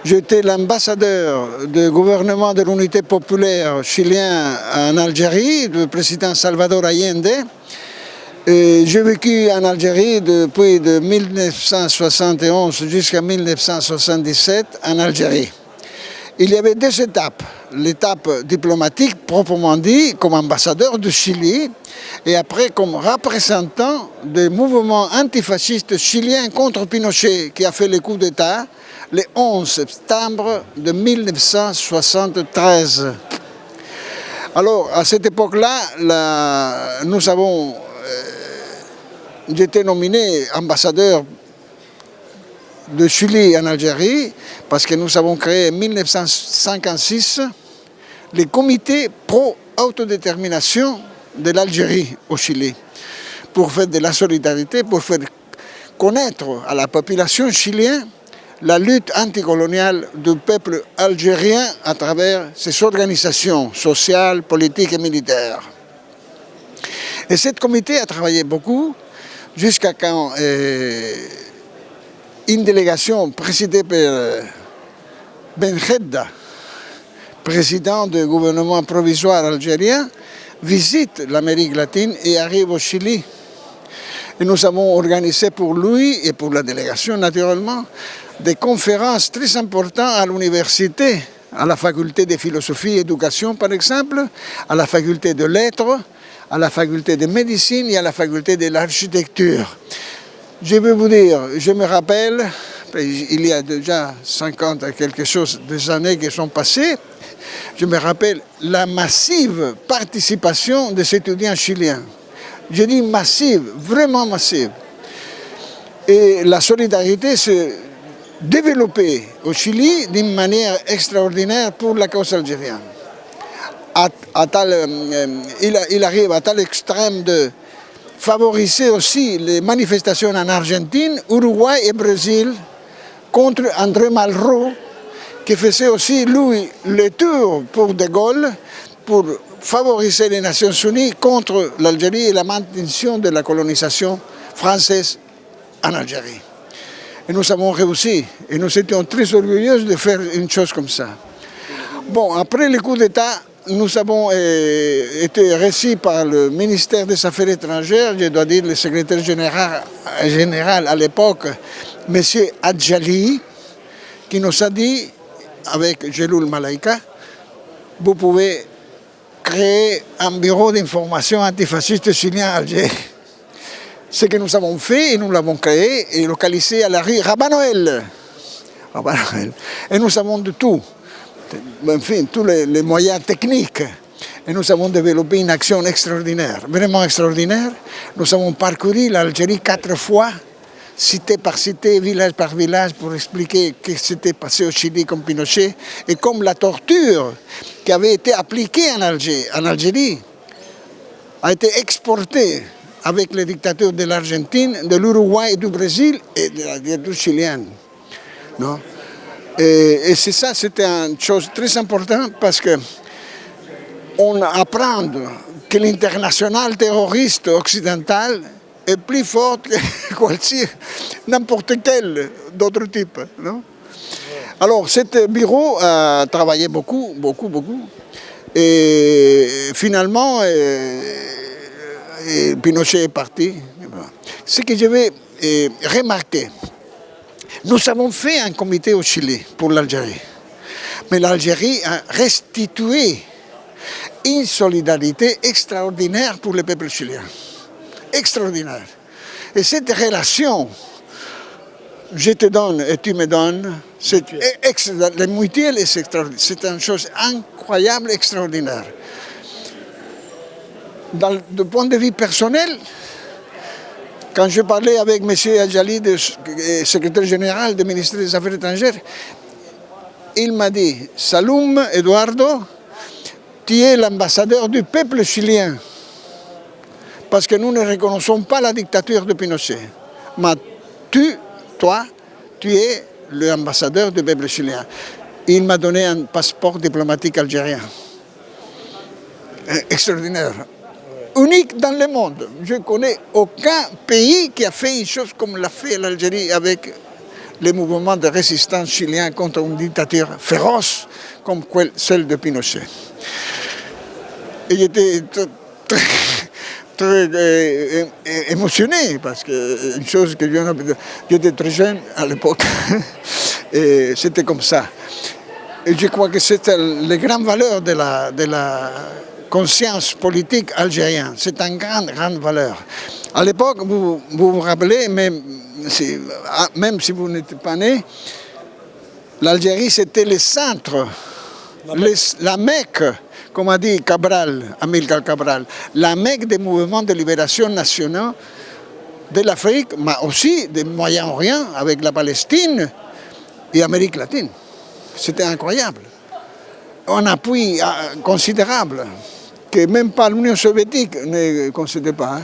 J'étais l'ambassadeur du gouvernement de l'unité populaire chilien en Algérie, du président Salvador Allende. J'ai vécu en Algérie depuis de 1971 jusqu'à 1977 en Algérie. Il y avait deux étapes. L'étape diplomatique proprement dit, comme ambassadeur du Chili, et après comme représentant des mouvements antifascistes chiliens contre Pinochet, qui a fait le coup d'État le 11 septembre de 1973. Alors, à cette époque-là, j'étais nominé ambassadeur de Chili en Algérie, parce que nous avons créé en 1956 le comité pro-autodétermination de l'Algérie au Chili, pour faire de la solidarité, pour faire connaître à la population chilienne la lutte anticoloniale du peuple algérien à travers ses organisations sociales, politiques et militaires. Et ce comité a travaillé beaucoup jusqu'à quand une délégation présidée par Ben Hedda, président du gouvernement provisoire algérien, visite l'Amérique latine et arrive au Chili. Et nous avons organisé pour lui et pour la délégation naturellement des conférences très importantes à l'université, à la faculté de philosophie et d'éducation par exemple, à la faculté de lettres, à la faculté de médecine et à la faculté de l'architecture. Je vais vous dire, je me rappelle, il y a déjà 50 et quelque chose des années qui sont passées, je me rappelle la massive participation des étudiants chiliens. Je dis massive, vraiment massive. Et la solidarité s'est développée au Chili d'une manière extraordinaire pour la cause algérienne. Il arrive à tel extrême de favoriser aussi les manifestations en Argentine, Uruguay et Brésil contre André Malraux, qui faisait aussi, lui, le tour pour De Gaulle, pour favoriser les Nations Unies contre l'Algérie et la maintenance de la colonisation française en Algérie. Et nous avons réussi, et nous étions très orgueilleux de faire une chose comme ça. Bon, après le coup d'État, nous avons été reçus par le ministère des Affaires étrangères, je dois dire le secrétaire général à l'époque, M. Adjali, qui nous a dit, avec Jeloul Malaika, vous pouvez créer un bureau d'information antifasciste chilien à Alger. Ce que nous avons fait, et nous l'avons créé, et localisé à la rue Rabannoël. Et nous avons de tout. Enfin, tous les moyens techniques. Et nous avons développé une action extraordinaire, vraiment extraordinaire. Nous avons parcouru l'Algérie 4 fois, cité par cité, village par village, pour expliquer ce qui s'était passé au Chili comme Pinochet, et comme la torture qui avait été appliquée en Algérie a été exportée avec les dictatures de l'Argentine, de l'Uruguay et du Brésil, et de la dictature chilienne. Non? Et c'est ça, c'était une chose très importante parce qu'on apprend que l'international terroriste occidental est plus fort que n'importe quel d'autre type. Non? Alors, ce bureau a travaillé beaucoup. Et finalement, Pinochet est parti. Ce que je vais remarquer, nous avons fait un comité au Chili pour l'Algérie. Mais l'Algérie a restitué une solidarité extraordinaire pour le peuple chilien. Extraordinaire. Et cette relation, je te donne et tu me donnes, le mutuel est extraordinaire. C'est une chose incroyable, extraordinaire. Du point de vue personnel, quand je parlais avec M. Adjali, secrétaire général du ministère des Affaires étrangères, il m'a dit, Saloum Eduardo, tu es l'ambassadeur du peuple chilien, parce que nous ne reconnaissons pas la dictature de Pinochet. Mais toi, tu es l'ambassadeur du peuple chilien. Il m'a donné un passeport diplomatique algérien. Extraordinaire. Unique dans le monde. Je ne connais aucun pays qui a fait une chose comme l'a fait l'Algérie avec les mouvements de résistance chiliens contre une dictature féroce comme celle de Pinochet. Et j'étais très émotionné parce que une chose que j'étais très jeune à l'époque et c'était comme ça. Et je crois que c'était les grandes valeurs de la conscience politique algérienne. C'est une grande valeur. À l'époque, vous rappelez, même si vous n'étiez pas né, l'Algérie c'était le centre, la Mecque, comme a dit Amilcar Cabral, la Mecque des mouvements de libération nationaux de l'Afrique, mais aussi du Moyen-Orient avec la Palestine et l'Amérique latine. C'était incroyable. Un appui considérable que même pas l'Union soviétique ne concédait pas.